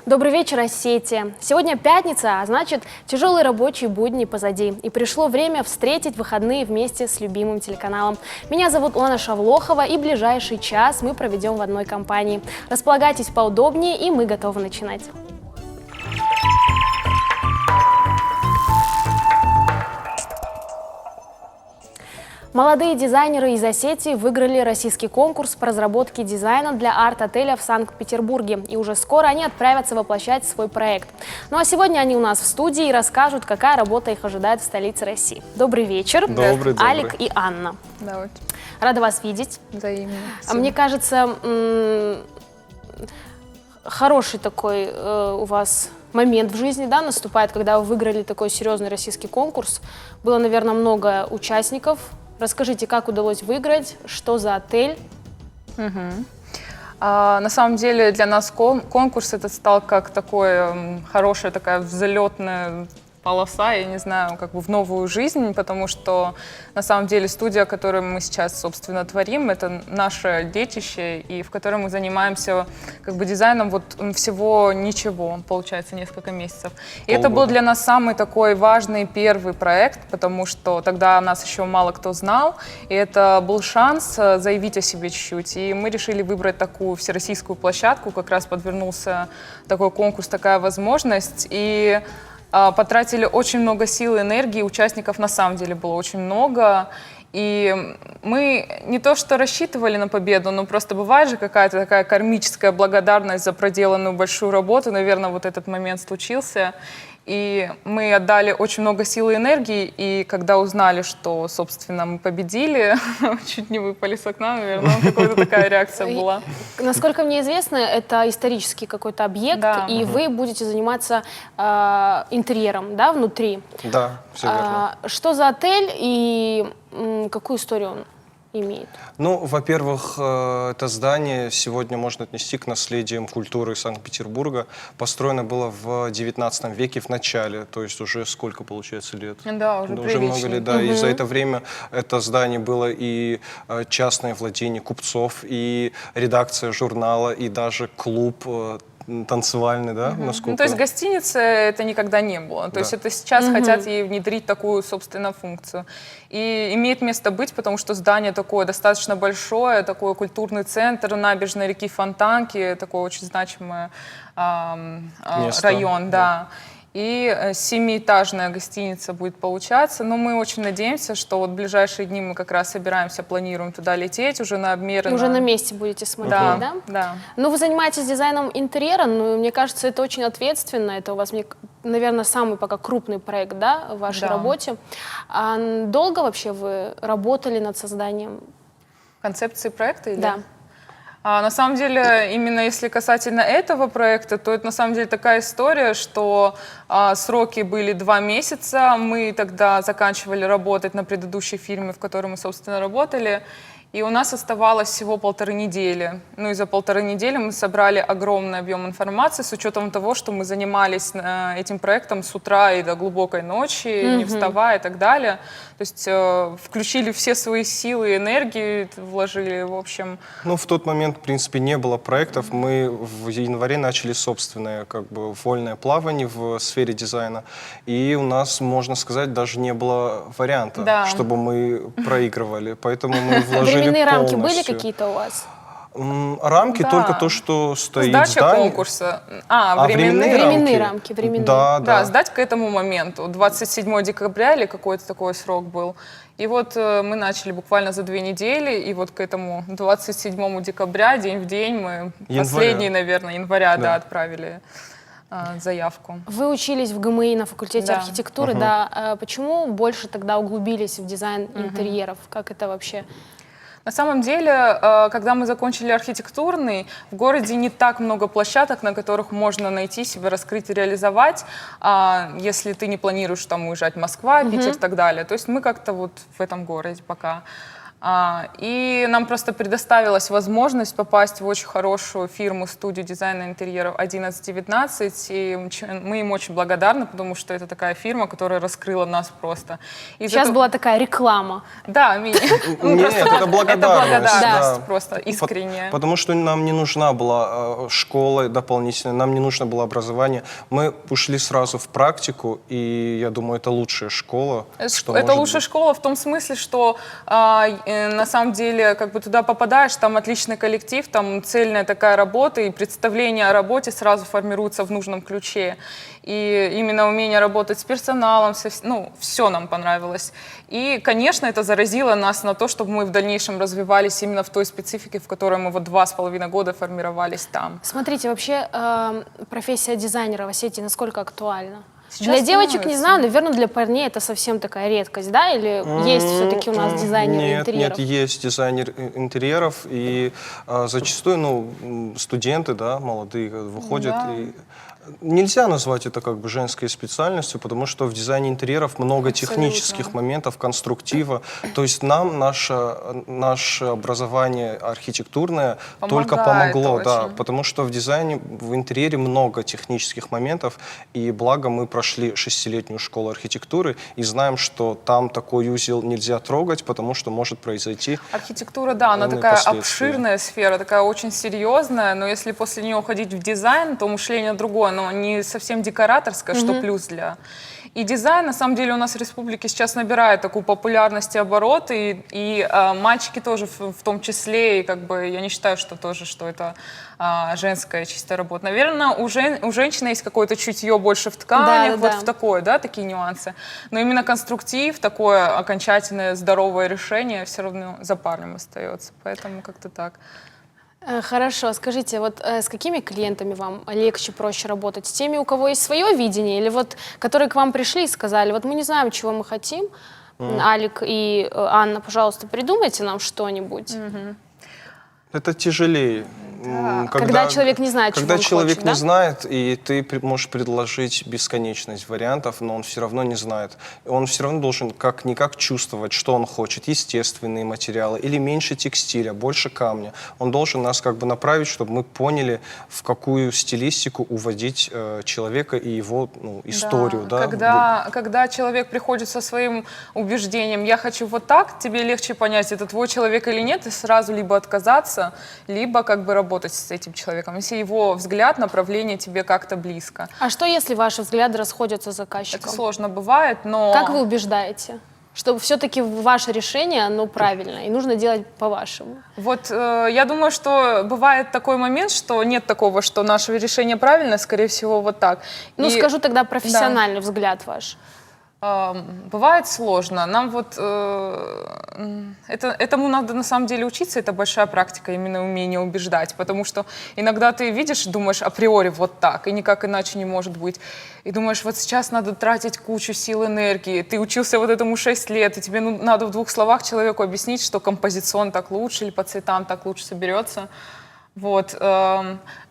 Добрый вечер, Осетия. Сегодня пятница, а значит, тяжелые рабочие будни позади. И пришло время встретить выходные вместе с любимым телеканалом. Меня зовут Лана Шавлохова, и ближайший час мы проведем в одной компании. Располагайтесь поудобнее, и мы готовы начинать. Молодые дизайнеры из Осетии выиграли российский конкурс по разработке дизайна для арт-отеля в Санкт-Петербурге. И уже скоро они отправятся воплощать свой проект. Ну а сегодня они у нас в студии и расскажут, какая работа их ожидает в столице России. Добрый вечер. Добрый. Алик и Анна. Давайте. Рада вас видеть. Взаимно. Мне кажется, хороший такой у вас момент в жизни, да, наступает, когда вы выиграли такой серьезный российский конкурс. Было, наверное, много участников. Расскажите, как удалось выиграть, что за отель? На самом деле для нас конкурс это стал как такое хорошая такая взлетная полоса, я не знаю, как бы в новую жизнь, потому что на самом деле студия, которую мы сейчас, собственно, творим, это наше детище, и в которой мы занимаемся как бы дизайном вот всего ничего, получается, несколько месяцев. И это был для нас самый такой важный первый проект, потому что тогда нас еще мало кто знал, и это был шанс заявить о себе чуть-чуть. И мы решили выбрать такую всероссийскую площадку, как раз подвернулся такой конкурс, такая возможность, и потратили очень много сил и энергии, участников на самом деле было очень много. И мы не то что рассчитывали на победу, но просто бывает же какая-то такая кармическая благодарность за проделанную большую работу. Наверное, вот этот момент случился. И мы отдали очень много сил и энергии, и когда узнали, что, собственно, мы победили, чуть не выпали с окна, наверное, какая-то такая реакция была. Насколько мне известно, это исторический какой-то объект, да. И вы будете заниматься интерьером, да, внутри. Да, все верно. Что за отель и какую историю он имеет? Ну, во-первых, это здание сегодня можно отнести к наследиям культуры Санкт-Петербурга. Построено было в 19 веке в начале, то есть уже сколько, получается, лет? Да, уже много лет, да. И за это время это здание было и частное владение купцов, и редакция журнала, и даже клуб танцевальный, да, насколько? Ну, то есть гостиницы это никогда не было. То есть это сейчас хотят ей внедрить такую, собственно, функцию. И имеет место быть, потому что здание такое достаточно большое, такой культурный центр, набережной реки Фонтанки, такой очень значимый район, да. И 7-этажная гостиница будет получаться. Но мы очень надеемся, что вот в ближайшие дни мы как раз собираемся, планируем туда лететь уже на обмеры. Уже на месте будете смотреть, да? Да. Ну, вы занимаетесь дизайном интерьера, но мне кажется, это очень ответственно. Это у вас, наверное, самый пока крупный проект, да, в вашей работе. А долго вообще вы работали над созданием? Концепции проекта? Или? Да. На самом деле, именно если касательно этого проекта, то это на самом деле такая история, что сроки были 2 месяца. Мы тогда заканчивали работать на предыдущей фирме, в которой мы, собственно, работали. И у нас оставалось всего 1,5 недели. Ну и за 1,5 недели мы собрали огромный объем информации с учетом того, что мы занимались этим проектом с утра и до глубокой ночи, не вставая и так далее. То есть включили все свои силы и энергии, вложили, в общем. Ну, в тот момент, в принципе, не было проектов. Мы в январе начали собственное, как бы, вольное плавание в сфере дизайна. И у нас, можно сказать, даже не было варианта, чтобы мы проигрывали. Поэтому мы вложили Временные рамки полностью. были какие-то у вас? Рамки только то, что стоит. Сдача конкурса. Временные рамки. Да, сдать к этому моменту. 27 декабря или какой-то такой срок был. И вот мы начали буквально за 2 недели, и вот к этому 27 декабря, день в день, мы последний, наверное, января, отправили заявку. Вы учились в ГМИ на факультете архитектуры, да. Почему больше тогда углубились в дизайн интерьеров? Как это вообще? На самом деле, когда мы закончили архитектурный, в городе не так много площадок, на которых можно найти себя, раскрыть и реализовать, если ты не планируешь там уезжать в Москва, Питер и так далее. То есть мы как-то вот в этом городе пока. И нам просто предоставилась возможность попасть в очень хорошую фирму, студию дизайна интерьеров 1119, и мы им очень благодарны, потому что это такая фирма, которая раскрыла нас просто. Сейчас была такая реклама. Да, нет, это благодарность. Да, просто искренняя. Потому что нам не нужна была школа дополнительная, нам не нужно было образование. Мы ушли сразу в практику, и я думаю, это лучшая школа. Это лучшая школа в том смысле, что на самом деле как бы туда попадаешь, там отличный коллектив, там цельная такая работа, и представление о работе сразу формируется в нужном ключе. И именно умение работать с персоналом, все нам понравилось. И, конечно, это заразило нас на то, чтобы мы в дальнейшем развивались именно в той специфике, в которой мы вот 2,5 года формировались там. Смотрите, вообще профессия дизайнера в Осетии насколько актуальна? Сейчас для девочек, становится. не знаю, наверное, для парней это совсем такая редкость, да? Или есть все-таки у нас дизайнеры интерьеров? Нет, есть дизайнер интерьеров, и зачастую, студенты, да, молодые выходят, и нельзя назвать это как бы женской специальностью, потому что в дизайне интерьеров много технических моментов, конструктива. То есть нам наше образование архитектурное только помогло, да, потому что в дизайне, в интерьере много технических моментов, и благо мы прошли 6-летнюю школу архитектуры и знаем, что там такой узел нельзя трогать, потому что может произойти. Архитектура, да, она такая обширная сфера, такая очень серьезная, но если после нее уходить в дизайн, то мышление другое, но не совсем декораторское, что плюс для... И дизайн, на самом деле, у нас в республике сейчас набирает такую популярность и обороты, и мальчики тоже в том числе, и как бы я не считаю, что это женская чистая работа. Наверное, у женщины есть какое-то чутье больше в тканях, в такое, да, такие нюансы. Но именно конструктив, такое окончательное здоровое решение все равно за парнем остается. Поэтому как-то так. Хорошо, скажите, вот с какими клиентами вам легче, проще работать? С теми, у кого есть свое видение, или вот которые к вам пришли и сказали, вот мы не знаем, чего мы хотим, Алик и Анна, пожалуйста, придумайте нам что-нибудь. Это тяжелее. Да. Когда человек не знает, чего он хочет, Когда человек не знает, и ты можешь предложить бесконечность вариантов, но он все равно не знает. Он все равно должен как-никак чувствовать, что он хочет. Естественные материалы или меньше текстиля, больше камня. Он должен нас как бы направить, чтобы мы поняли, в какую стилистику уводить человека и его историю. Да. Когда человек приходит со своим убеждением, я хочу вот так, тебе легче понять, это твой человек или нет, и сразу либо отказаться, либо как бы работать с этим человеком, если его взгляд, направление тебе как-то близко. А что, если ваши взгляды расходятся с заказчиком? Это сложно бывает, но... Как вы убеждаете? Что все-таки ваше решение, оно правильное, и нужно делать по-вашему. Вот я думаю, что бывает такой момент, что нет такого, что наше решение правильное, скорее всего, вот так. Скажу тогда профессиональный взгляд ваш. Бывает сложно. Нам вот этому надо на самом деле учиться, это большая практика, именно умение убеждать, потому что иногда ты видишь, думаешь априори вот так, и никак иначе не может быть. И думаешь, вот сейчас надо тратить кучу сил, энергии, ты учился вот этому 6 лет, и тебе надо в 2 словах человеку объяснить, что композиционно так лучше, или по цветам так лучше соберется. Вот.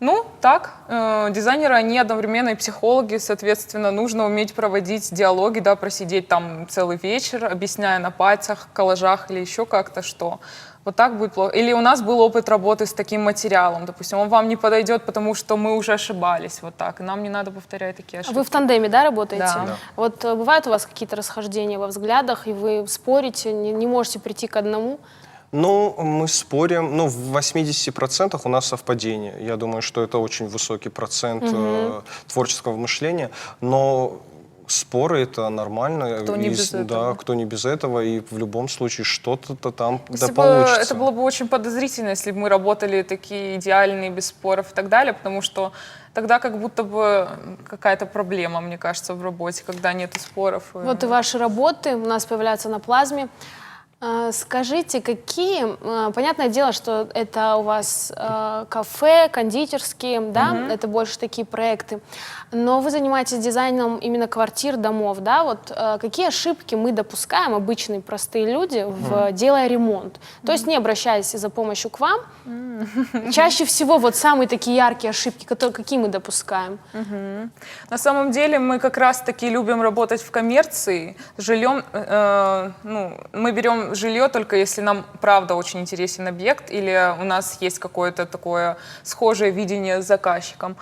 Дизайнеры, они одновременно и психологи, соответственно, нужно уметь проводить диалоги, да, просидеть там целый вечер, объясняя на пальцах, коллажах или еще как-то, что вот так будет плохо. Или у нас был опыт работы с таким материалом, допустим, он вам не подойдет, потому что мы уже ошибались, вот так, и нам не надо повторять такие ошибки. Вы в тандеме, да, работаете? Да. Вот бывают у вас какие-то расхождения во взглядах, и вы спорите, не можете прийти к одному? Мы спорим, в 80% у нас совпадение. Я думаю, что это очень высокий процент творческого мышления, но споры это нормально. Кто не без этого. Да, кто не без этого, и в любом случае что-то там получится. Это было бы очень подозрительно, если бы мы работали такие идеальные, без споров и так далее, потому что тогда как будто бы какая-то проблема, мне кажется, в работе, когда нет споров. Вот и ваши работы у нас появляются на плазме. Скажите, понятное дело, что это у вас кафе, кондитерские, да, это больше такие проекты, но вы занимаетесь дизайном именно квартир, домов, да, вот какие ошибки мы допускаем, обычные простые люди, делая ремонт? То есть не обращаясь за помощью к вам, чаще всего вот самые такие яркие ошибки, какие мы допускаем? На самом деле мы как раз-таки любим работать в коммерции, мы берем жилье только если нам правда очень интересен объект или у нас есть какое-то такое схожее видение с заказчиком.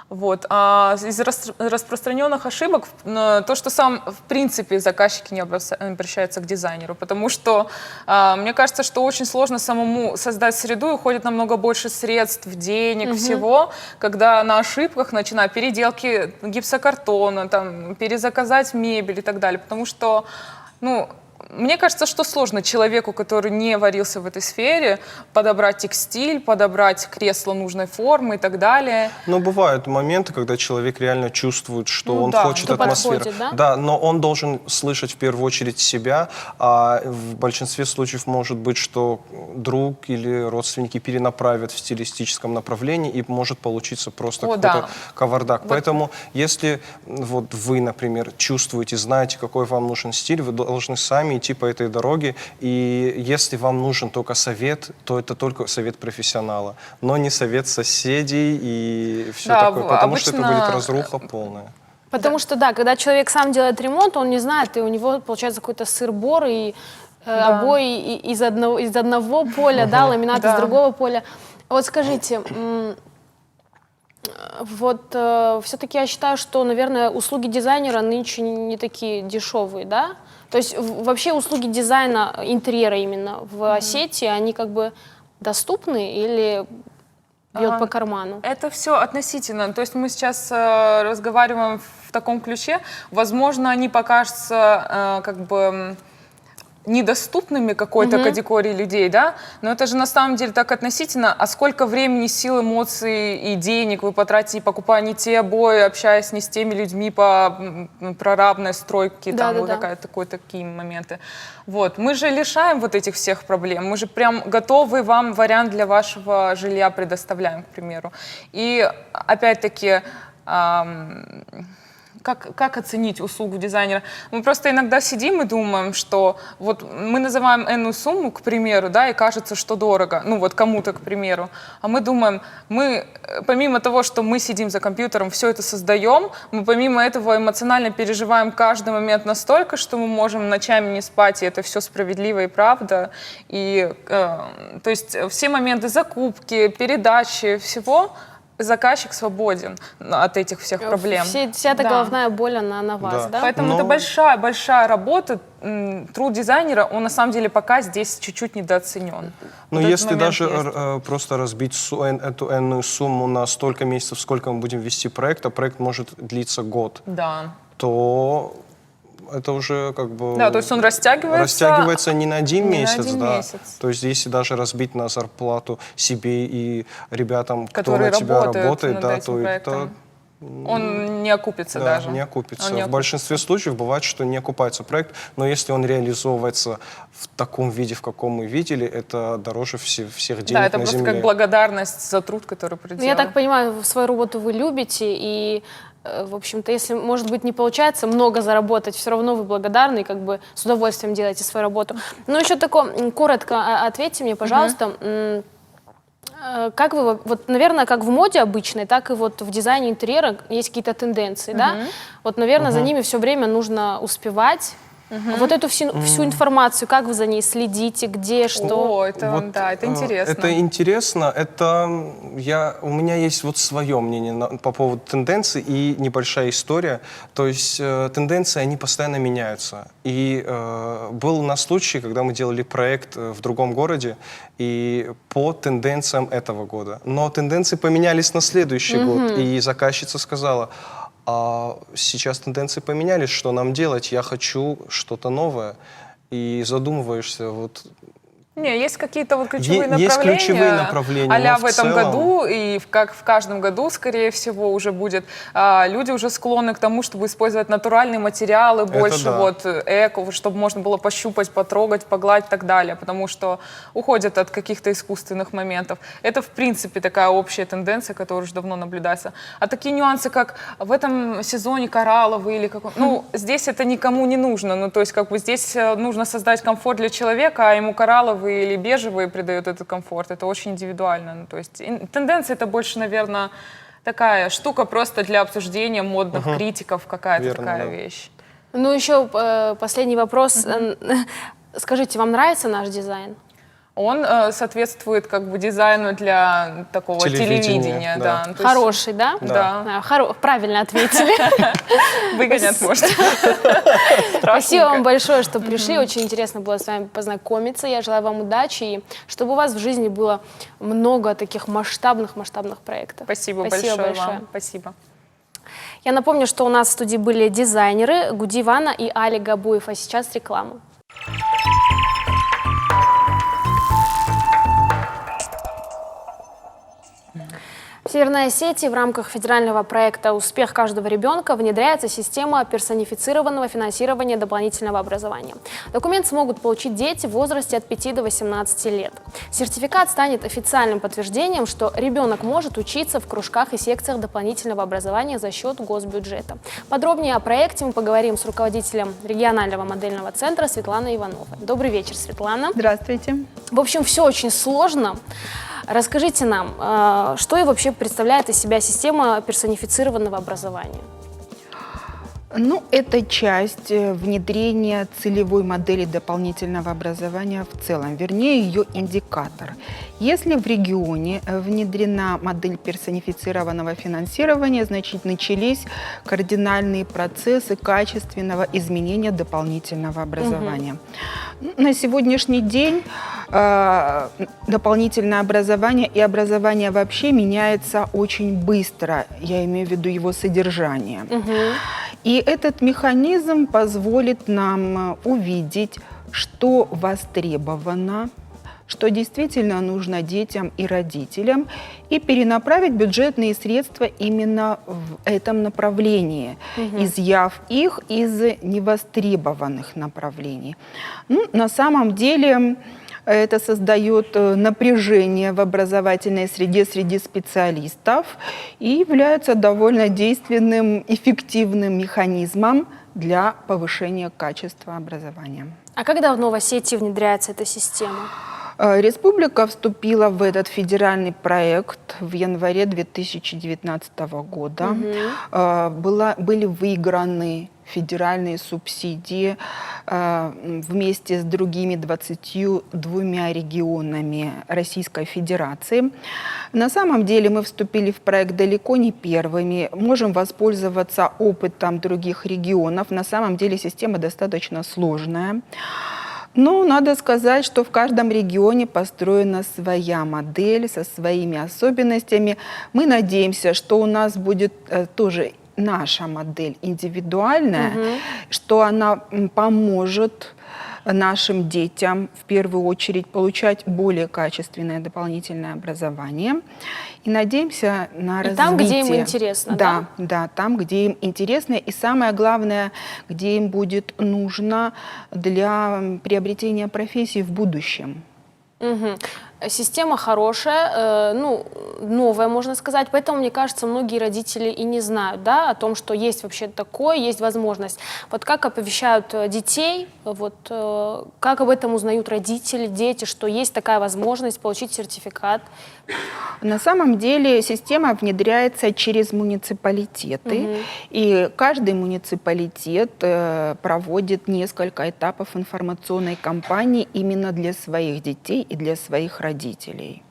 Вот. А из распространенных ошибок то, что сам, в принципе, заказчики не обращаются к дизайнеру, потому что мне кажется, что очень сложно самому создать среду, и уходит намного больше средств, денег, всего, когда на ошибках начинают переделки гипсокартона, там, перезаказать мебель и так далее, потому что, ну, мне кажется, что сложно человеку, который не варился в этой сфере, подобрать текстиль, подобрать кресло нужной формы и так далее. Но бывают моменты, когда человек реально чувствует, что он хочет что атмосферу. подходит, да? Да, но он должен слышать в первую очередь себя, а в большинстве случаев может быть, что друг или родственники перенаправят в стилистическом направлении, и может получиться просто какой-то кавардак. Вот. Поэтому, если вот вы, например, чувствуете, знаете, какой вам нужен стиль, вы должны сами идти по этой дороге, и если вам нужен только совет, то это только совет профессионала, но не совет соседей и все такое, потому что это будет разруха полная. Потому что, да, когда человек сам делает ремонт, он не знает, и у него получается какой-то сыр-бор, и обои из одного поля, да, ламинат из другого поля. Вот скажите, вот все-таки я считаю, что, наверное, услуги дизайнера нынче не такие дешевые, да? То есть вообще услуги дизайна интерьера именно в Осетии, они как бы доступны или бьет по карману? Это все относительно. То есть мы сейчас разговариваем в таком ключе. Возможно, они покажутся как бы недоступными какой-то категории людей, да, но это же на самом деле так относительно, а сколько времени, сил, эмоций и денег вы потратите, покупая не те обои, общаясь не с теми людьми по прорабной стройке, там такие моменты. Вот, мы же лишаем вот этих всех проблем, мы же прям готовый вам вариант для вашего жилья предоставляем, к примеру. И опять-таки, как оценить услугу дизайнера? Мы просто иногда сидим и думаем, что вот мы называем энную сумму, к примеру, да, и кажется, что дорого, ну вот кому-то, к примеру, а мы думаем, мы помимо того, что мы сидим за компьютером, все это создаем, мы помимо этого эмоционально переживаем каждый момент настолько, что мы можем ночами не спать, и это все справедливо и правда, и то есть все моменты закупки, передачи, всего, заказчик свободен от этих всех проблем. Вся эта головная боль на вас, да? Поэтому это большая работа. Труд дизайнера, он на самом деле пока здесь чуть-чуть недооценен. Но вот если даже просто разбить эту энную сумму на столько месяцев, сколько мы будем вести проект, а проект может длиться год, то это уже как бы... Да, то есть он растягивается не на один месяц, То есть если даже разбить на зарплату себе и ребятам, кто на тебя работает, то это... Он не окупится даже. Не окупится. В большинстве случаев бывает, что не окупается проект, но если он реализовывается в таком виде, в каком мы видели, это дороже всех денег на земле. Да, это просто как благодарность за труд, который проделал. Я так понимаю, свою работу вы любите, и, в общем-то, если, может быть, не получается много заработать, все равно вы благодарны и как бы с удовольствием делаете свою работу. Но еще такое, коротко ответьте мне, пожалуйста, как вы, вот, наверное, как в моде обычной, так и вот в дизайне интерьера есть какие-то тенденции, да? Вот, наверное, за ними все время нужно успевать. Вот эту всю информацию, как вы за ней следите, где, что? Это интересно. Это интересно. У меня есть вот свое мнение по поводу тенденций и небольшая история. То есть тенденции, они постоянно меняются. И был у нас случай, когда мы делали проект в другом городе, и по тенденциям этого года. Но тенденции поменялись на следующий год, и заказчица сказала: а сейчас тенденции поменялись, что нам делать? Я хочу что-то новое. И задумываешься, вот... Не, есть какие-то вот ключевые направления. Есть ключевые направления, а-ля в этом году, и как в каждом году, скорее всего, уже будет. Люди уже склонны к тому, чтобы использовать натуральные материалы, больше вот эко, чтобы можно было пощупать, потрогать, погладить и так далее, потому что уходят от каких-то искусственных моментов. Это, в принципе, такая общая тенденция, которая уже давно наблюдается. А такие нюансы, как в этом сезоне коралловый или какой... Ну, здесь это никому не нужно. Ну, то есть, как бы здесь нужно создать комфорт для человека, а ему коралловый или бежевые придают этот комфорт. Это очень индивидуально. Ну, то есть тенденция это больше, наверное, такая штука просто для обсуждения модных критиков, какая-то такая вещь. Ну, еще последний вопрос. Скажите, вам нравится наш дизайн? Он соответствует как бы дизайну для такого телевидения. Да. Да. Хороший, да? Да. Правильно ответили. Выгонят, может. Спасибо вам большое, что пришли. Очень интересно было с вами познакомиться. Я желаю вам удачи и чтобы у вас в жизни было много таких масштабных проектов. Спасибо большое вам. Спасибо. Я напомню, что у нас в студии были дизайнеры Гуди Вана и Али Габуев. А сейчас реклама. В Северной Осетии в рамках федерального проекта «Успех каждого ребенка» внедряется система персонифицированного финансирования дополнительного образования. Документ смогут получить дети в возрасте от 5 до 18 лет. Сертификат станет официальным подтверждением, что ребенок может учиться в кружках и секциях дополнительного образования за счет госбюджета. Подробнее о проекте мы поговорим с руководителем регионального модельного центра Светланой Ивановой. Добрый вечер, Светлана. Здравствуйте. В общем, все очень сложно. Расскажите нам, что и вообще представляет из себя система персонифицированного образования? Ну, это часть внедрения целевой модели дополнительного образования в целом, вернее, ее индикатор. Если в регионе внедрена модель персонифицированного финансирования, значит, начались кардинальные процессы качественного изменения дополнительного образования. На сегодняшний день дополнительное образование и образование вообще меняется очень быстро, я имею в виду его содержание. И этот механизм позволит нам увидеть, что востребовано, что действительно нужно детям и родителям, и перенаправить бюджетные средства именно в этом направлении, изъяв их из невостребованных направлений. Ну, на самом деле это создает напряжение в образовательной среде среди специалистов и является довольно действенным, эффективным механизмом для повышения качества образования. А как давно в Осетии внедряется эта система? Республика вступила в этот федеральный проект в январе 2019 года. Были выиграны федеральные субсидии вместе с другими 22 регионами Российской Федерации. На самом деле мы вступили в проект далеко не первыми, можем воспользоваться опытом других регионов. На самом деле система достаточно сложная. Но надо сказать, что в каждом регионе построена своя модель со своими особенностями. Мы надеемся, что у нас будет тоже наша модель индивидуальная, что она поможет нашим детям в первую очередь получать более качественное дополнительное образование. И надеемся на развитие. Там, где им интересно, да? Да, там, где им интересно. И самое главное, где им будет нужно для приобретения профессии в будущем. Система хорошая, новая, можно сказать, поэтому, мне кажется, многие родители и не знают, да, о том, что есть вообще такое, есть возможность. Вот как оповещают детей, как об этом узнают родители, дети, что есть такая возможность получить сертификат? На самом деле система внедряется через муниципалитеты, и каждый муниципалитет проводит несколько этапов информационной кампании именно для своих детей и для своих родителей.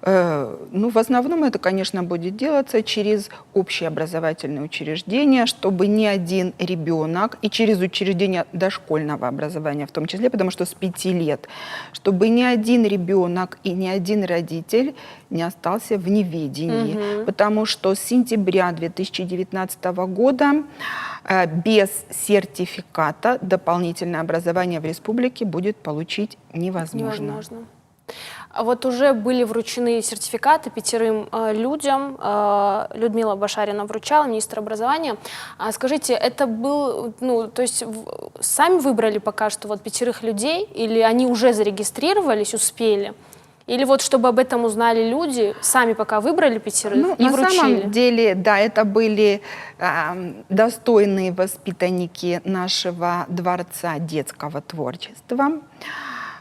В основном это, конечно, будет делаться через общеобразовательные учреждения, чтобы ни один ребенок, и через учреждения дошкольного образования в том числе, потому что с 5 лет, чтобы ни один ребенок и ни один родитель не остался в неведении, потому что с сентября 2019 года без сертификата дополнительное образование в республике будет получить невозможно. Вот уже были вручены сертификаты 5 людям. Людмила Башарина вручала, министр образования. Скажите, это был, то есть сами выбрали пока что 5 людей, или они уже зарегистрировались, успели? Или чтобы об этом узнали люди, сами пока выбрали 5 и вручили? На самом деле, да, это были достойные воспитанники нашего Дворца детского творчества.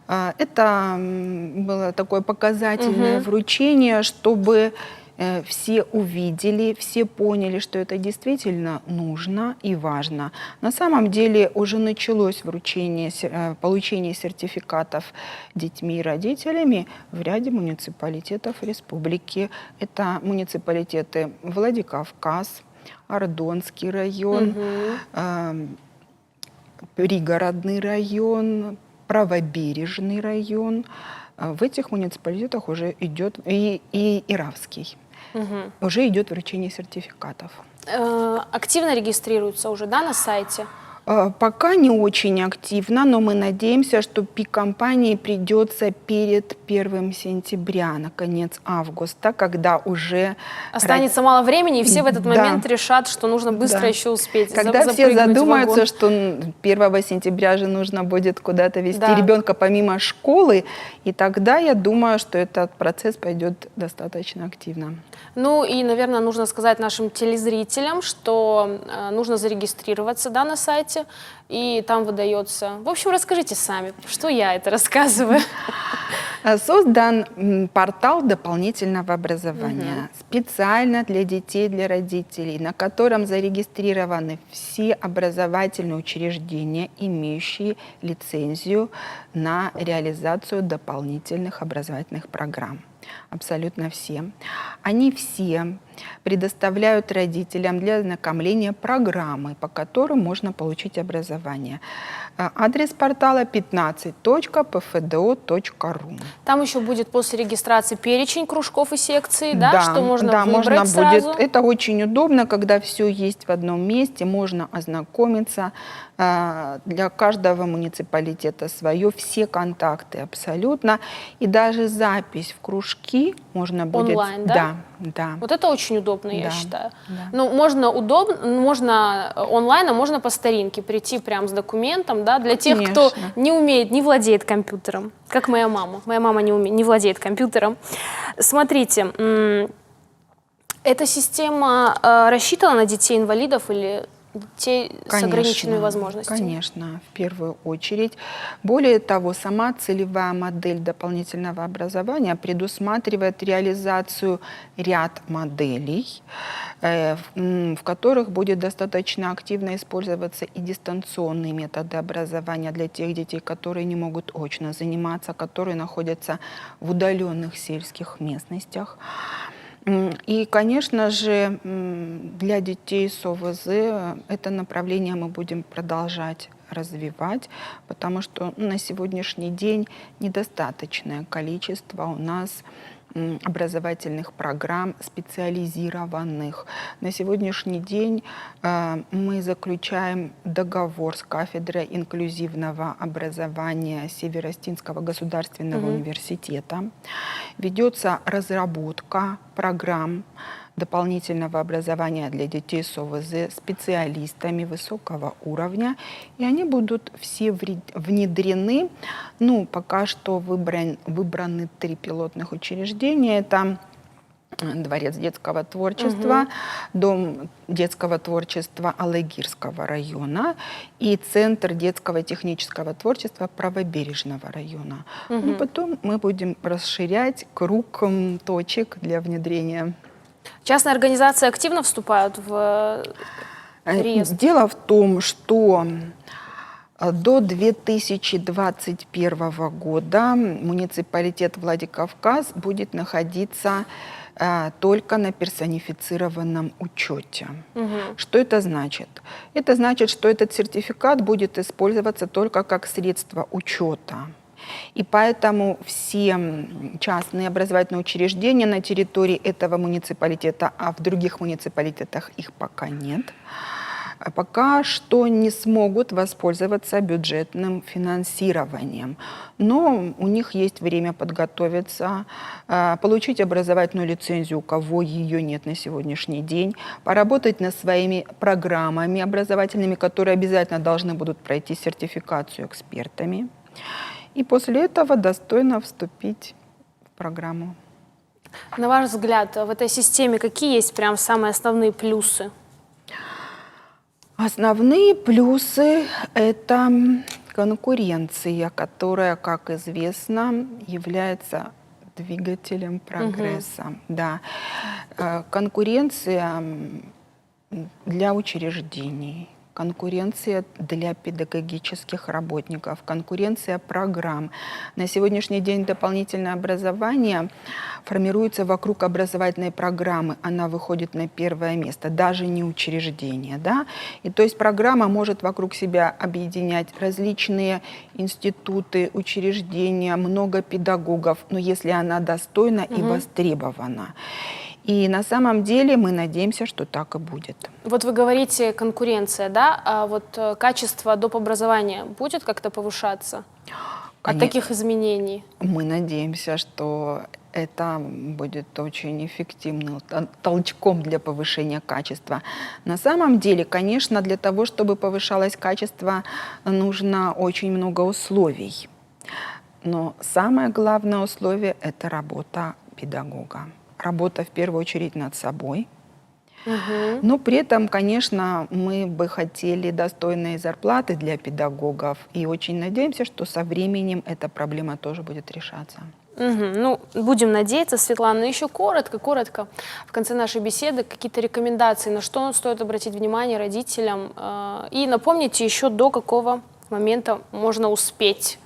Это было такое показательное вручение, чтобы все увидели, все поняли, что это действительно нужно и важно. На самом деле уже началось получение сертификатов детьми и родителями в ряде муниципалитетов республики. Это муниципалитеты Владикавказ, Ардонский район, Пригородный район, Правобережный район. В этих муниципалитетах уже идет и Иравский. Уже идет вручение сертификатов. Активно регистрируются уже, да, на сайте? Пока не очень активно, но мы надеемся, что пик кампании придется перед 1 сентября, на конец августа, когда уже... Останется мало времени, и все в этот момент решат, что нужно быстро еще успеть когда все задумаются, что 1 сентября же нужно будет куда-то вести ребенка помимо школы, и тогда я думаю, что этот процесс пойдет достаточно активно. Ну и, наверное, нужно сказать нашим телезрителям, что нужно зарегистрироваться, да, на сайте, и там выдается... В общем, расскажите сами, что я это рассказываю. Создан портал дополнительного образования специально для детей, для родителей, на котором зарегистрированы все образовательные учреждения, имеющие лицензию на реализацию дополнительных образовательных программ. Абсолютно все. Они все предоставляют родителям для ознакомления программы, по которым можно получить образование. Адрес портала 15.pfdo.ru. Там еще будет после регистрации перечень кружков и секций, да, что можно выбрать можно сразу. будет. Это очень удобно, когда все есть в одном месте, можно ознакомиться. Для каждого муниципалитета свое, все контакты абсолютно. И даже запись в кружки можно будет... Онлайн, да? Да. Вот это очень удобно, я считаю. Да. Ну, можно онлайн, а можно по старинке прийти прям с документом, да, для тех, кто не умеет, не владеет компьютером, как моя мама. Моя мама не владеет компьютером. Смотрите, эта система рассчитана на детей-инвалидов или детей с ограниченными возможностями? Конечно, в первую очередь. Более того, сама целевая модель дополнительного образования предусматривает реализацию ряд моделей, в которых будет достаточно активно использоваться и дистанционные методы образования для тех детей, которые не могут очно заниматься, которые находятся в удаленных сельских местностях. И, конечно же, для детей с ОВЗ это направление мы будем продолжать развивать, потому что на сегодняшний день недостаточное количество у нас образовательных программ специализированных. На сегодняшний день мы заключаем договор с кафедрой инклюзивного образования Северо-Остинского государственного университета. Ведется разработка программ дополнительного образования для детей с ОВЗ специалистами высокого уровня, и они будут все внедрены. Ну, пока что выбраны 3 пилотных учреждения. Это Дворец детского творчества, Дом детского творчества Алагирского района и Центр детского и технического творчества Правобережного района. И потом мы будем расширять круг точек для внедрения. Частные организации активно вступают в реестр? Дело в том, что до 2021 года муниципалитет Владикавказ будет находиться только на персонифицированном учете. Что это значит? Это значит, что этот сертификат будет использоваться только как средство учета. И поэтому все частные образовательные учреждения на территории этого муниципалитета, а в других муниципалитетах их пока нет, пока что не смогут воспользоваться бюджетным финансированием. Но у них есть время подготовиться, получить образовательную лицензию, у кого ее нет на сегодняшний день, поработать над своими программами образовательными, которые обязательно должны будут пройти сертификацию экспертами. И после этого достойно вступить в программу. На ваш взгляд, в этой системе какие есть прям самые основные плюсы? Основные плюсы – это конкуренция, которая, как известно, является двигателем прогресса. Да. Конкуренция для учреждений, конкуренция для педагогических работников, конкуренция программ. На сегодняшний день дополнительное образование формируется вокруг образовательной программы. Она выходит на первое место, даже не учреждение. Да? И то есть программа может вокруг себя объединять различные институты, учреждения, много педагогов, но если она достойна и востребована. И на самом деле мы надеемся, что так и будет. Вот вы говорите конкуренция, да? А вот качество доп. Образования будет как-то повышаться от таких изменений? Мы надеемся, что это будет очень эффективным толчком для повышения качества. На самом деле, конечно, для того, чтобы повышалось качество, нужно очень много условий. Но самое главное условие – это работа педагога. Работа в первую очередь над собой. Но при этом, конечно, мы бы хотели достойные зарплаты для педагогов. И очень надеемся, что со временем эта проблема тоже будет решаться. Ну, будем надеяться, Светлана. Но еще коротко, в конце нашей беседы какие-то рекомендации, на что стоит обратить внимание родителям. И напомните еще, до какого момента можно успеть.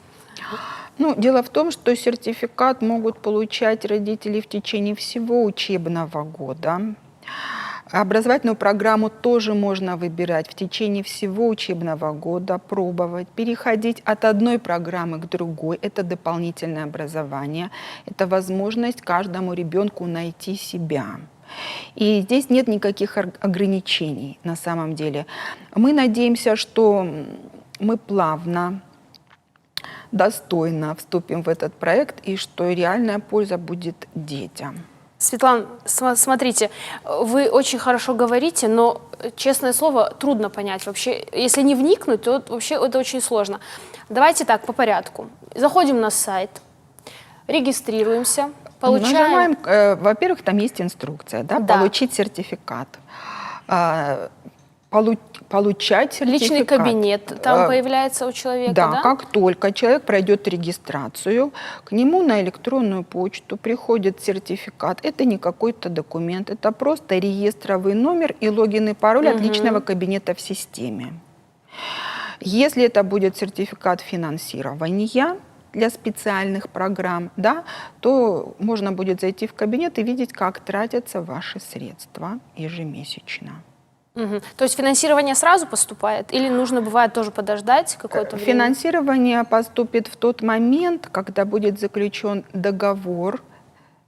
Ну, дело в том, что сертификат могут получать родители в течение всего учебного года. Образовательную программу тоже можно выбирать в течение всего учебного года, пробовать, переходить от одной программы к другой. Это дополнительное образование, это возможность каждому ребенку найти себя. И здесь нет никаких ограничений на самом деле. Мы надеемся, что мы плавно, достойно вступим в этот проект и что реальная польза будет детям. Светлана, смотрите, вы очень хорошо говорите, но, честное слово, трудно понять вообще. Если не вникнуть, то вообще это очень сложно. Давайте так, по порядку. Заходим на сайт, регистрируемся, получаем... Нажимаем, во-первых, там есть инструкция, да, получить сертификат. Получать сертификат. Личный кабинет там появляется у человека, да? Да, как только человек пройдет регистрацию, к нему на электронную почту приходит сертификат. Это не какой-то документ, это просто реестровый номер и логин и пароль от личного кабинета в системе. Если это будет сертификат финансирования для специальных программ, да, то можно будет зайти в кабинет и видеть, как тратятся ваши средства ежемесячно. То есть финансирование сразу поступает или нужно, бывает, тоже подождать какое-то время? Финансирование поступит в тот момент, когда будет заключен договор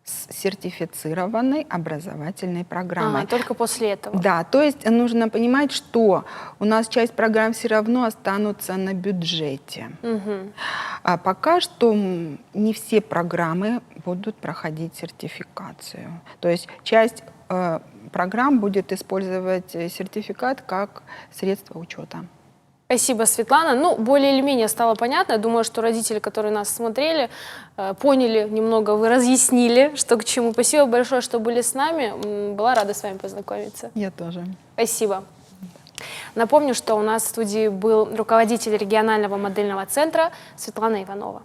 с сертифицированной образовательной программой. Только после этого? Да, то есть нужно понимать, что у нас часть программ все равно останутся на бюджете. А пока что не все программы будут проходить сертификацию. То есть часть программ будет использовать сертификат как средство учета. Спасибо, Светлана. Ну, более или менее стало понятно. Я думаю, что родители, которые нас смотрели, поняли немного, вы разъяснили, что к чему. Спасибо большое, что были с нами. Была рада с вами познакомиться. Я тоже. Спасибо. Напомню, что у нас в студии был руководитель регионального модельного центра Светлана Иванова.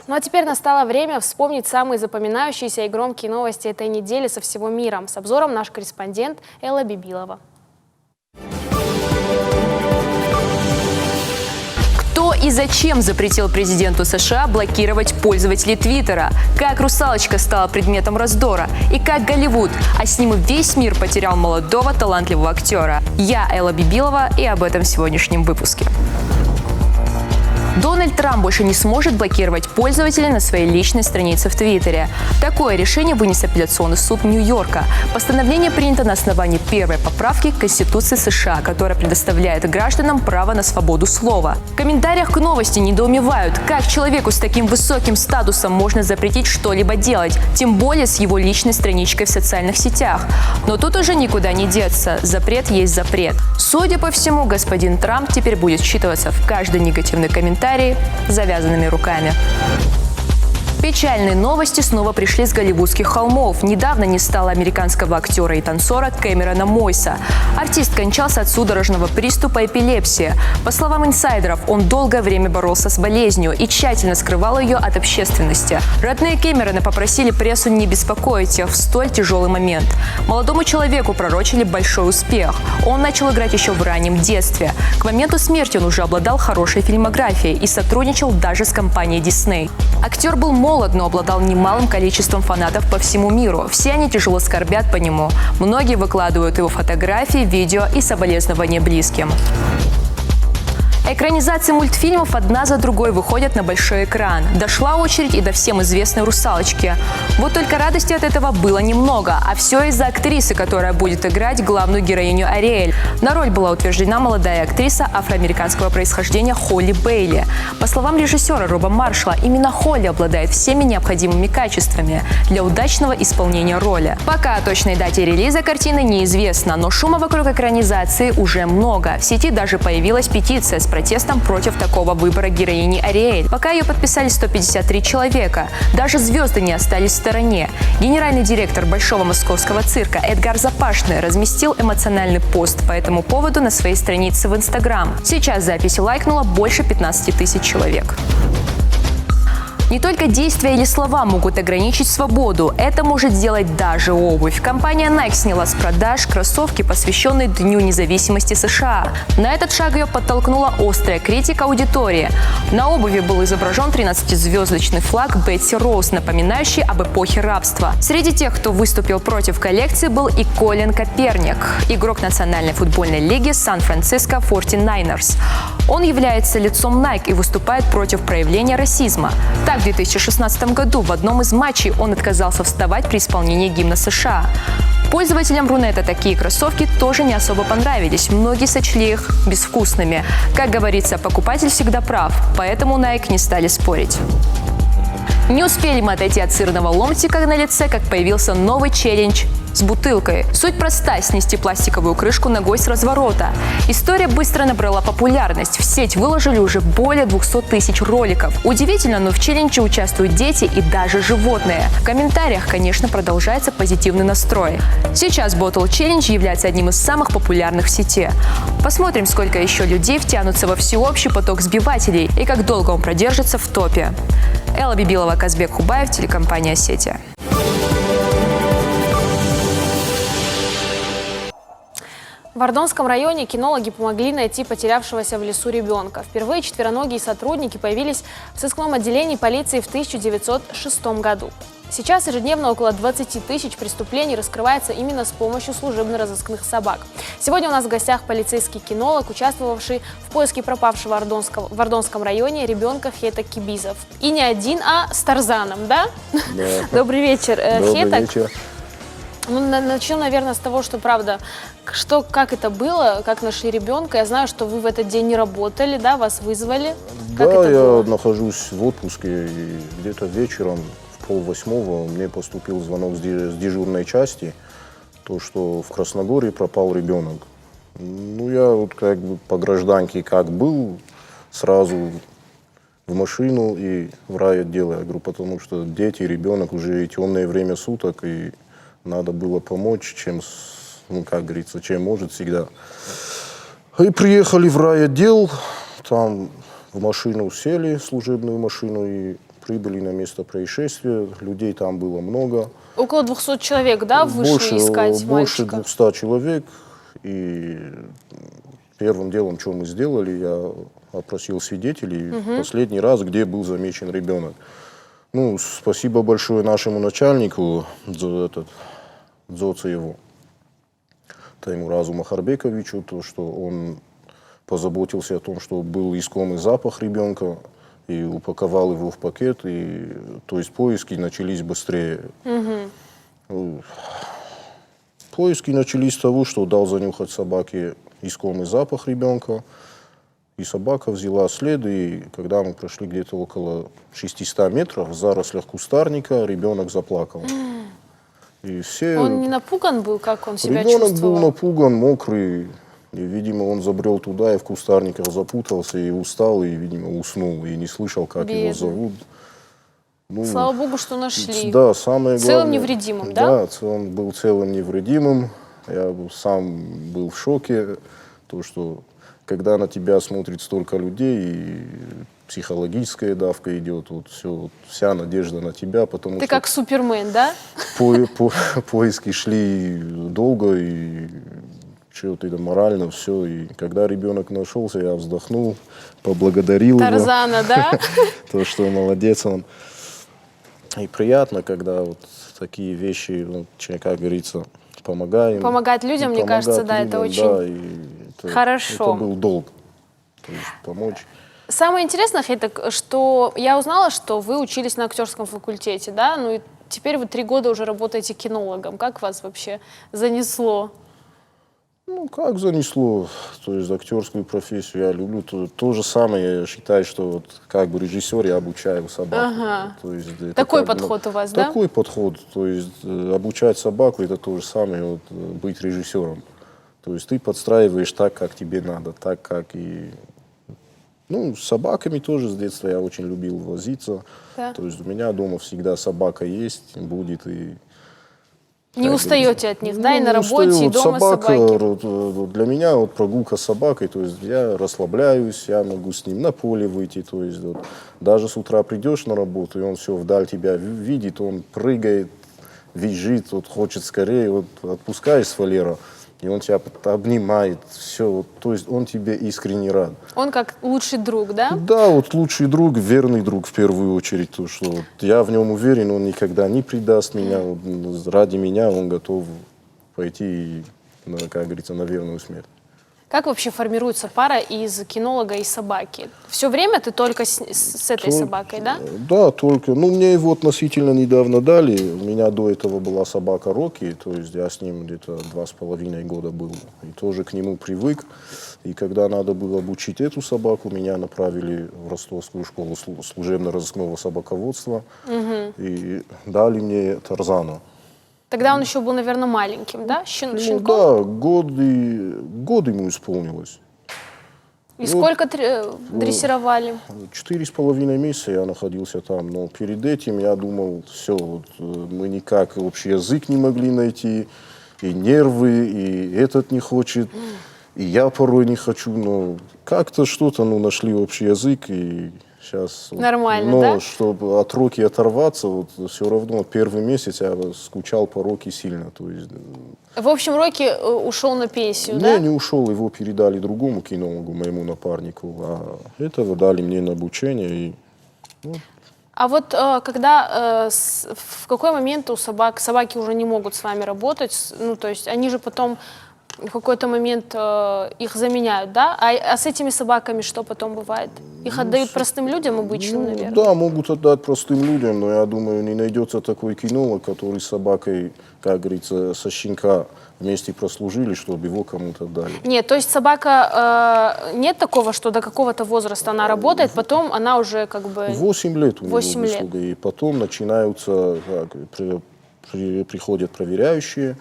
Ну а теперь настало время вспомнить самые запоминающиеся и громкие новости этой недели со всего мира. С обзором наш корреспондент Элла Бибилова. Кто и зачем запретил президенту США блокировать пользователей Твиттера? Как «Русалочка» стала предметом раздора? И как Голливуд, а с ним и весь мир, потерял молодого талантливого актера? Я Элла Бибилова, и об этом в сегодняшнем выпуске. Дональд Трамп больше не сможет блокировать пользователей на своей личной странице в Твиттере. Такое решение вынес апелляционный суд Нью-Йорка. Постановление принято на основании первой поправки к Конституции США, которая предоставляет гражданам право на свободу слова. В комментариях к новости недоумевают, как человеку с таким высоким статусом можно запретить что-либо делать, тем более с его личной страничкой в социальных сетях. Но тут уже никуда не деться. Запрет есть запрет. Судя по всему, господин Трамп теперь будет считываться в каждый негативный комментарий завязанными руками. Печальные новости снова пришли с голливудских холмов. Недавно не стало американского актера и танцора Кэмерона Мойса. Артист кончался от судорожного приступа эпилепсии. По словам инсайдеров, он долгое время боролся с болезнью и тщательно скрывал ее от общественности. Родные Кэмерона попросили прессу не беспокоить их в столь тяжелый момент. Молодому человеку пророчили большой успех. Он начал играть еще в раннем детстве. К моменту смерти он уже обладал хорошей фильмографией и сотрудничал даже с компанией Disney. Актер был молод, но обладал немалым количеством фанатов по всему миру. Все они тяжело скорбят по нему. Многие выкладывают его фотографии, видео и соболезнования близким. Экранизации мультфильмов одна за другой выходят на большой экран. Дошла очередь и до всем известной «Русалочки». Вот только радости от этого было немного, а все из-за актрисы, которая будет играть главную героиню Ариэль. На роль была утверждена молодая актриса афроамериканского происхождения Холли Бейли. По словам режиссера Роба Маршалла, именно Холли обладает всеми необходимыми качествами для удачного исполнения роли. Пока о точной дате релиза картины неизвестно, но шума вокруг экранизации уже много. В сети даже появилась петиция с протестом против такого выбора героини Ариэль. Пока ее подписали 153 человека. Даже звезды не остались в стороне. Генеральный директор Большого московского цирка Эдгар Запашный разместил эмоциональный пост по этому поводу на своей странице в Инстаграм. Сейчас запись лайкнуло больше 15 тысяч человек. Не только действия или слова могут ограничить свободу, это может сделать даже обувь. Компания Nike сняла с продаж кроссовки, посвященные Дню независимости США. На этот шаг ее подтолкнула острая критика аудитории. На обуви был изображен 13-звездочный флаг Бетси Роуз, напоминающий об эпохе рабства. Среди тех, кто выступил против коллекции, был и Колин Каперник, игрок Национальной футбольной лиги Сан-Франциско 49ers. Он является лицом Nike и выступает против проявления расизма. Так, в 2016 году в одном из матчей он отказался вставать при исполнении гимна США. Пользователям Рунета такие кроссовки тоже не особо понравились. Многие сочли их безвкусными. Как говорится, покупатель всегда прав, поэтому Nike не стали спорить. Не успели мы отойти от сырного ломтика на лице, как появился новый челлендж с бутылкой. Суть проста – снести пластиковую крышку ногой с разворота. История быстро набрала популярность. В сеть выложили уже более 200 тысяч роликов. Удивительно, но в челлендже участвуют дети и даже животные. В комментариях, конечно, продолжается позитивный настрой. Сейчас Bottle Challenge является одним из самых популярных в сети. Посмотрим, сколько еще людей втянутся во всеобщий поток сбивателей и как долго он продержится в топе. Элла Бибилова, Казбек Хубаев, телекомпания «Сети». В Ордонском районе кинологи помогли найти потерявшегося в лесу ребенка. Впервые четвероногие сотрудники появились в сыскном отделении полиции в 1906 году. Сейчас ежедневно около 20 тысяч преступлений раскрывается именно с помощью служебно-розыскных собак. Сегодня у нас в гостях полицейский кинолог, участвовавший в поиске пропавшего в Ордонском районе ребенка Хета Кибизов. И не один, а с Тарзаном, да? Да. Добрый вечер, Добрый Хета. вечер. Ну, начнем, наверное, с того, что, правда, как это было, как нашли ребенка. Я знаю, что вы в этот день не работали, да, вас вызвали. Как Да, это я было? нахожусь в отпуске, и где-то вечером в 7:30 мне поступил звонок с дежурной части, то, что в Красногорье пропал ребенок. Ну, я вот как бы по гражданке как был, сразу в машину и в райотдел, я говорю, потому что дети, ребенок, уже темное время суток, и надо было помочь, чем, ну, как говорится, чем может всегда. И приехали в райотдел, там в машину сели, служебную машину, и прибыли на место происшествия. Людей там было много. Около 200 человек, да, вышли искать больше мальчика? 200 человек. И первым делом, что мы сделали, я опросил свидетелей последний раз, где был замечен ребенок. Ну, спасибо большое нашему начальнику, Дзоцееву, Таймуразу Махарбековичу, то, что он позаботился о том, что был искомый запах ребенка, и упаковал его в пакет, и, то есть поиски начались быстрее. Поиски начались с того, что дал занюхать собаке искомый запах ребенка, и собака взяла след, и когда мы прошли где-то около 600 метров, в зарослях кустарника ребенок заплакал. И все... Он не напуган был, как он себя Ребенок чувствовал? был напуган, мокрый. И, видимо, он забрел туда и в кустарниках запутался, и устал, и, видимо, уснул, и не слышал, как его зовут. Ну, Слава богу, что нашли. Да, самое главное. Целым невредимым, да? Да, он был целым невредимым. Я сам был в шоке, то, что когда на тебя смотрит столько людей, и психологическая давка идет, вот все, вот, вся надежда на тебя, потому Ты что как Супермен, да? поиски шли долго, и что-то это морально, все. И когда ребенок нашелся, я вздохнул, поблагодарил его. Тарзана, да? То, что молодец он. И приятно, когда вот такие вещи, ну, как говорится, помогаем. Помогать людям, мне кажется, да, это очень да, и хорошо. Это был долг, то есть помочь. Самое интересное, Хейтек, что я узнала, что вы учились на актерском факультете, да? Ну и теперь вы 3 года уже работаете кинологом. Как вас вообще занесло? Ну, как занесло, то есть актерскую профессию я люблю. То же самое, я считаю, что вот как бы режиссер я обучаю собаку. Ага. То есть, это Такой как бы, подход у вас, да? Такой подход, то есть обучать собаку это то же самое, вот, быть режиссером. То есть ты подстраиваешь так, как тебе надо, так, как и... Ну, с собаками тоже с детства я очень любил возиться. Да. То есть у меня дома всегда собака есть, будет и... Не устаете от них, да? И Ну, на не работе, устаю. и Вот дома собака, собаки. для меня вот прогулка с собакой, то есть я расслабляюсь, я могу с ним на поле выйти, то есть вот, даже с утра придешь на работу, и он все вдаль тебя видит, он прыгает, визжит, вот, хочет скорее, вот, отпускаешь с вольера, и он тебя обнимает, все, вот, то есть он тебе искренне рад. Он как лучший друг, да? Да, вот лучший друг, верный друг в первую очередь, то, что вот я в нем уверен, он никогда не предаст меня, вот, ради меня он готов пойти, как говорится, на верную смерть. Как вообще формируется пара из кинолога и собаки? Все время ты только с этой собакой, да? Да, только. Ну, мне его относительно недавно дали. У меня до этого была собака Рокки, то есть я с ним где-то 2,5 года был. И тоже к нему привык. И когда надо было обучить эту собаку, меня направили в Ростовскую школу служебно-розыскного собаководства. И дали мне Тарзана. Тогда он еще был, наверное, маленьким, да? Ну Щенком? да, год ему исполнилось. И сколько дрессировали? 4,5 месяца я находился там, но перед этим я думал, все, вот, мы никак общий язык не могли найти, и нервы, и этот не хочет, и я порой не хочу, но как-то что-то, ну, нашли общий язык, и сейчас... Нормально, но, да? чтобы от Рокки оторваться, вот, все равно первый месяц я скучал по Рокки сильно, то есть... В общем, Рокки ушел на пенсию, да? Не ушел, его передали другому кинологу, моему напарнику, а этого дали мне на обучение. И, ну. А вот когда, в какой момент у собаки уже не могут с вами работать, ну, то есть они же потом в какой-то момент их заменяют, да? А с этими собаками что потом бывает? Их отдают простым людям обычным, наверное? Да, могут отдать простым людям, но я думаю, не найдется такой кинолог, который с собакой, как говорится, со щенка вместе прослужили, чтобы его кому-то отдали. Нет, то есть собака, нет такого, что до какого-то возраста она работает, потом она уже как бы... 8 лет у него 8 лет. выслуга, и потом начинаются, приходят проверяющие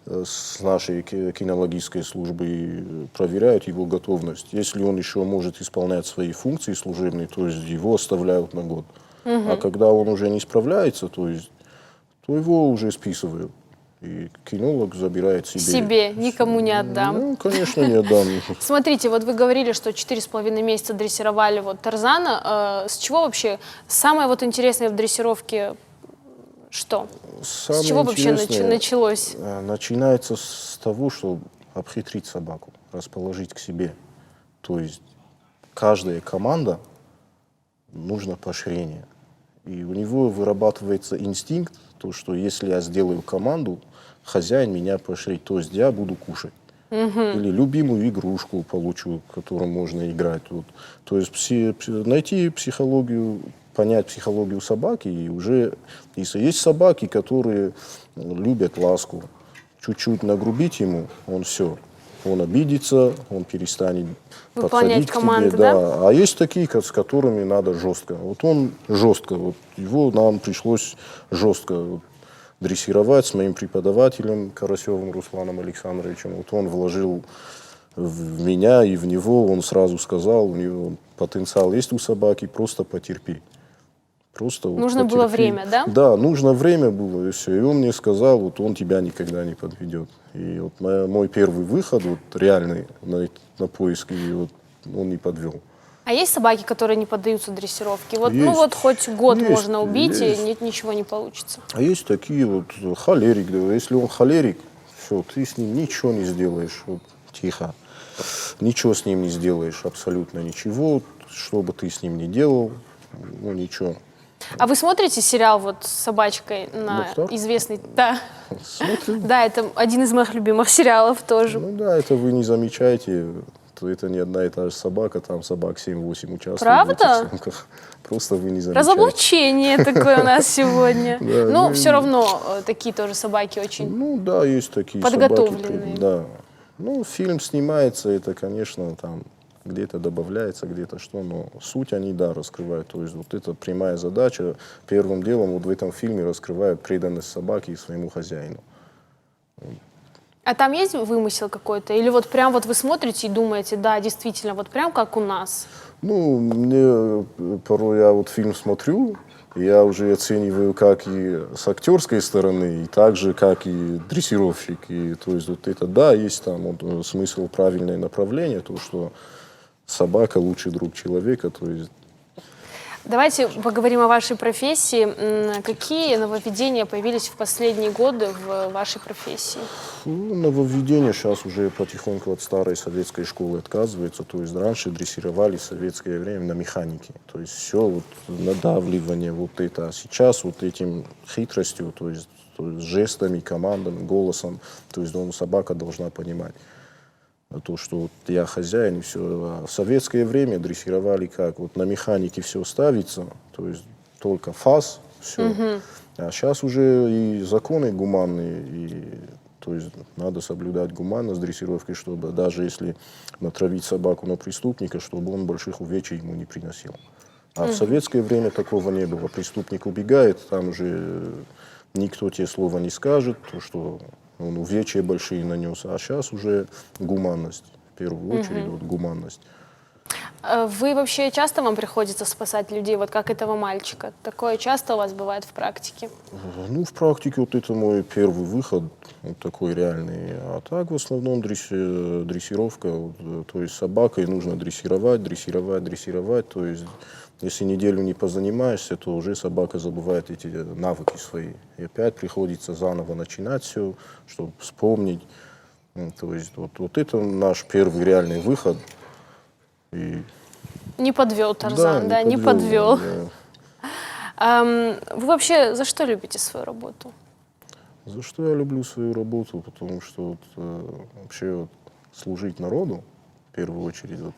с нашей кинологической службы и проверяют его готовность. Если он еще может исполнять свои функции служебные, то есть его оставляют на год. А когда он уже не справляется, то его уже списывают. И кинолог забирает себе. Себе, никому не отдам. Ну, конечно, не отдам. Смотрите, вот вы говорили, что 4,5 месяца дрессировали вот Тарзана. С чего вообще самое вот интересное в дрессировке что? Самое с чего вообще началось? Начинается с того, что обхитрить собаку, расположить к себе. То есть каждая команда нужно поощрение. И у него вырабатывается инстинкт, то, что если я сделаю команду, хозяин меня поощрит, то есть я буду кушать. Или любимую игрушку получу, которую можно играть. Вот. То есть найти психологию, понять психологию собаки, и уже если есть собаки, которые любят ласку, чуть-чуть нагрубить ему, он все, он обидится, он перестанет выполнять подходить команды, к тебе, да. А есть такие, с которыми надо жестко. Вот он жестко, вот его нам пришлось жестко дрессировать с моим преподавателем Карасевым Русланом Александровичем. Вот он вложил в меня и в него, он сразу сказал, у него потенциал есть у собаки, просто потерпи. Просто вот Нужно было потерпи. время, да? Да, нужно время было, и все. И он мне сказал, вот он тебя никогда не подведет. И вот мой первый выход, вот реальный на поиски, и вот он не подвел. А есть собаки, которые не поддаются дрессировке? Вот, ну Есть. вот хоть год Есть, можно убить, есть. и ничего не получится. А есть такие вот холерик, да, если он холерик, все, ты с ним ничего не сделаешь, вот, тихо. Ничего с ним не сделаешь, абсолютно ничего, что бы ты с ним ни делал, ну ничего. А вы смотрите сериал вот с собачкой на «Мухтар»? известный... Да. Смотрю. Да, это один из моих любимых сериалов тоже. Ну да, это вы не замечаете, то это не одна и та же собака, там собак 7-8 участвует Правда? в этих съемках. Просто вы не замечаете. Разоблачение такое у нас сегодня. Да, Но ну все равно такие тоже собаки очень... Ну да, есть такие Подготовленные. собаки. Да. Ну, фильм снимается, это, конечно, там где-то добавляется, где-то что, но суть они, да, раскрывают. То есть вот это прямая задача. Первым делом вот в этом фильме раскрывают преданность собаки и своему хозяину. А там есть вымысел какой-то? Или вот прям вот вы смотрите и думаете, да, действительно, вот прям как у нас? Ну, мне порой я вот фильм смотрю, я уже оцениваю как и с актерской стороны, и так же, как и дрессировщик. И, то есть вот это, да, есть там вот, смысл, правильное направление, то, что собака лучший друг человека, то есть. Давайте поговорим о вашей профессии. Какие нововведения появились в последние годы в вашей профессии? Ну, нововведение сейчас уже потихоньку от старой советской школы отказывается. То есть раньше дрессировали в советское время на механике. То есть все вот надавливание вот это. А сейчас вот этим хитростью, то есть жестами, командами, голосом, то есть собака должна понимать. То, что вот я хозяин и все. А в советское время дрессировали как? Вот на механике все ставится, то есть только фас, все. А сейчас уже и законы гуманные, и то есть надо соблюдать гуманность дрессировки, чтобы даже если натравить собаку на преступника, чтобы он больших увечий ему не приносил. А в советское время такого не было. Преступник убегает, там уже никто тебе слова не скажет, то, что он увечья большие нанес. А сейчас уже гуманность, в первую очередь, вот гуманность. Вы вообще часто вам приходится спасать людей, вот как этого мальчика? Такое часто у вас бывает в практике? Ну, в практике вот это мой первый выход, вот такой реальный. А так в основном дрессировка, вот, то есть собакой нужно дрессировать, дрессировать, дрессировать. То есть если неделю не позанимаешься, то уже собака забывает эти навыки свои. И опять приходится заново начинать все, чтобы вспомнить. То есть вот это наш первый реальный выход. И... Не подвел Тарзан, да, не подвел. Да. Вы вообще за что любите свою работу? За что я люблю свою работу? Потому что вот, вообще вот, служить народу, в первую очередь, вот,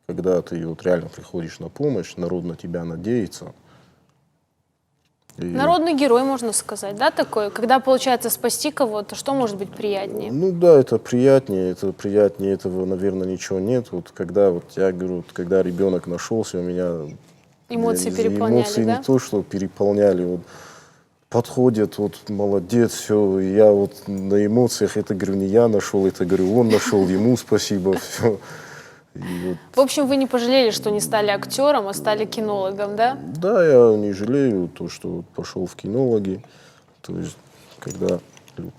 когда ты вот реально приходишь на помощь, народ на тебя надеется. И... Народный герой, можно сказать, да, такой? Когда получается спасти кого-то, что может быть приятнее? Ну да, это приятнее, этого, наверное, ничего нет. Вот когда, вот я говорю, вот, когда ребенок нашелся, у меня Эмоции переполняли, эмоции да? не то, что переполняли, вот, подходят, вот, молодец, все, я вот на эмоциях, это, говорю, не я нашел, это, говорю, он нашел, ему спасибо, все. Вот. В общем, вы не пожалели, что не стали актером, а стали кинологом, да? Да, я не жалею то, что вот пошел в кинологи. То есть, когда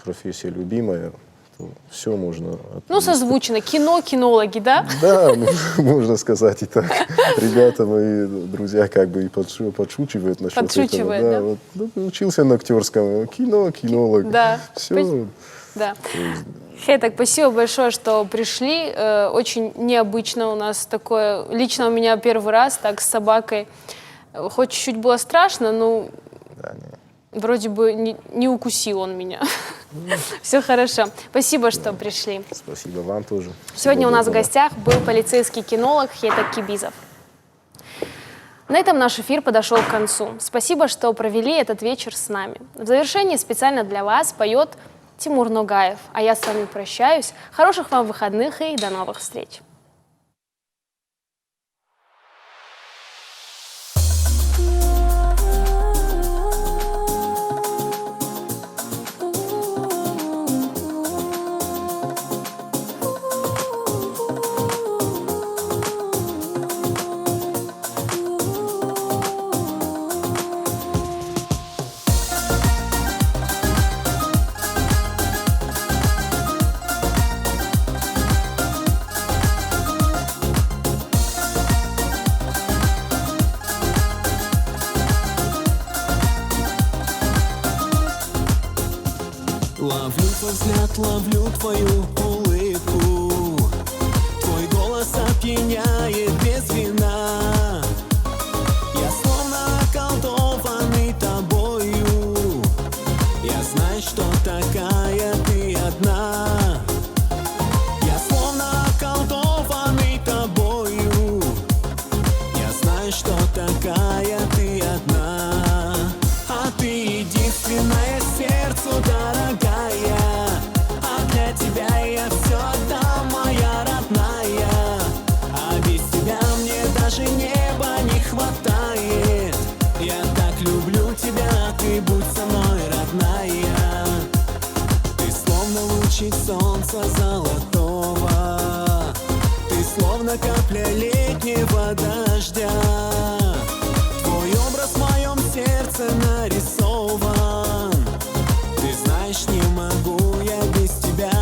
профессия любимая, то все можно... Ну, созвучно. Кино, кинологи, да? Да, можно сказать и так. Ребята, мои друзья, как бы и подшучивают насчет Подшучивают, этого. да? Вот, ну, учился на актерском. Кино, кинолог. Да. Все. Да. Хейтак, спасибо большое, что пришли. Очень необычно у нас такое. Лично у меня первый раз так с собакой. Хоть чуть-чуть было страшно, но Да, не. вроде бы не укусил он меня. Все хорошо. Спасибо, что пришли. Спасибо вам тоже. Сегодня у нас в доброго. гостях был полицейский кинолог Хейтак Кибизов. На этом наш эфир подошел к концу. Спасибо, что провели этот вечер с нами. В завершении специально для вас поет Тимур Ногаев. А я с вами прощаюсь. Хороших вам выходных и до новых встреч. взгляд ловлю твою улыбку, твой голос опьяняет без вина. Я словно околдованный тобою, я знаю, что такая ты одна. Я словно околдованный тобою, я знаю, что такая ты одна. А ты единственная сердцу дорогая, а для тебя я все отдам, моя родная. А без тебя мне даже неба не хватает. Я так люблю тебя, ты будь со мной, родная. Ты словно лучик солнца золотого, ты словно капля летнего дождя. Твой образ в моем сердце нарисован, ты знаешь, не могу я без тебя.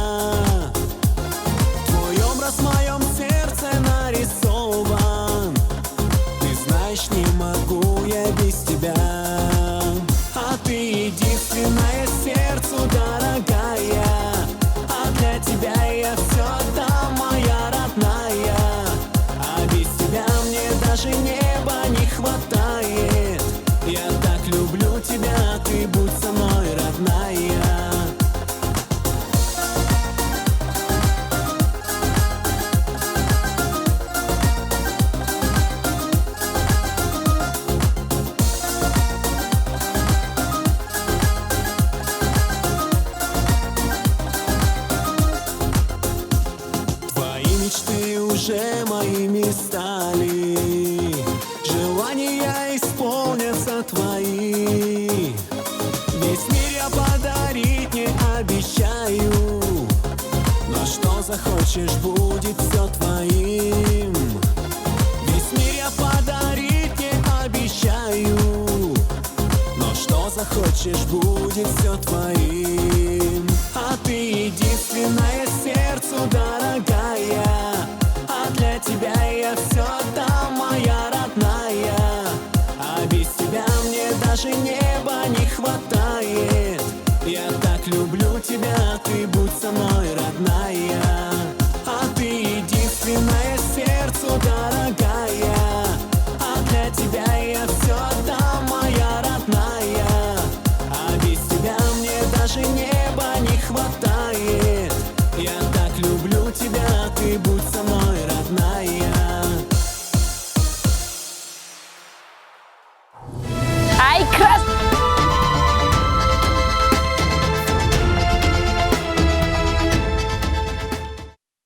Твой образ в моем сердце нарисован, ты знаешь, не могу я без тебя. А ты единственная сердцу дорогая, а для тебя я все отдам, моя родная. А без тебя мне даже неба не хватает. Я так люблю тебя, ты будь со мной, родная. Твои мечты уже моими стали, желания исполнятся твои. Весь мир я подарить не обещаю, но что захочешь, будет все твоим. Весь мир я подарить не обещаю, но что захочешь, будет все твоим. А ты единственная сердцу дорогая, а для тебя я все отдам, моя родная. А без тебя мне даже неба не хватает. Я так люблю тебя, ты будь со мной,